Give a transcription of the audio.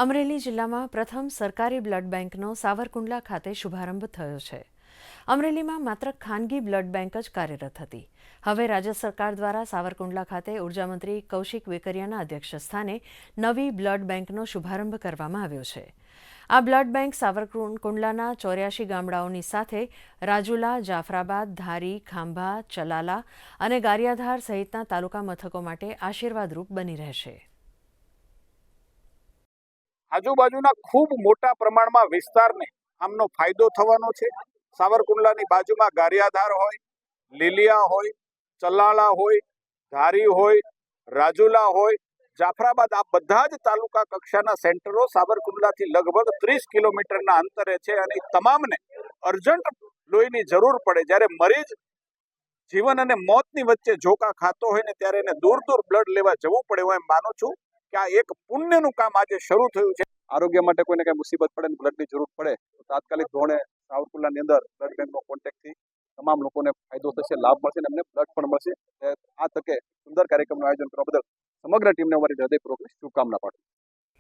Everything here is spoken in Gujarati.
અમરેલી જિલ્લામાં પ્રથમ સરકારી બ્લડ બેંકનો સાવરકુંડલા ખાતે શુભારંભ થયો છે. અમરેલીમાં માત્ર ખાનગી બ્લડ બેંક જ કાર્યરત હતી. હવે રાજ્ય સરકાર દ્વારા સાવરકુંડલા ખાતે ઉર્જામંત્રી કૌશિક વેકરિયાના અધ્યક્ષસ્થાને નવી બ્લડ બેંકનો શુભારંભ કરવામાં આવ્યો છે. આ બ્લડ બેંક સાવરકુંડલાના 84 ગામડાઓની સાથે રાજુલા, જાફરાબાદ, ધારી, ખાંભા, ચલાલા અને ગારિયાધાર સહિતના તાલુકા મથકો માટે આશીર્વાદરૂપ બની રહેશે. આજુબાજુના ખૂબ મોટા પ્રમાણમાં વિસ્તારને આમનો ફાયદો થવાનો છે. સાવરકુંડલાની બાજુમાં ગારિયાધાર હોય, લીલિયા હોય, ચલાલા હોય, ધારી હોય, રાજુલા હોય, જાફરાબાદ, આ બધા જ તાલુકા કક્ષાના સેન્ટરો સાવરકુંડલાથી લગભગ 30 કિલોમીટરના અંતરે છે અને તમામને અર્જન્ટ લોહીની જરૂર પડે, જ્યારે મરીજ જીવન અને મોતની વચ્ચે ઝોકા ખાતો હોય ને ત્યારે એને દૂર દૂર બ્લડ લેવા જવું પડે. હું એમ માનું છું કે આ એક પુણ્યનું કામ આજે શરૂ થયું છે. આરોગ્ય માટે કોઈને કઈ મુસીબત પડે ને બ્લડની જરૂર પડે તો તાત્કાલિક ધોરણે સાવરકુંડલાની અંદર બ્લડ બેંકનો કોન્ટેક્ટથી તમામ લોકોને ફાયદો થશે, લાભ મળશે અને એમને બ્લડ પણ મળશે. આ તકે સુંદર કાર્યક્રમનું આયોજન કરવા બદલ સમગ્ર ટીમને અમારી હૃદયપૂર્વકની શુભકામના પાઠવું.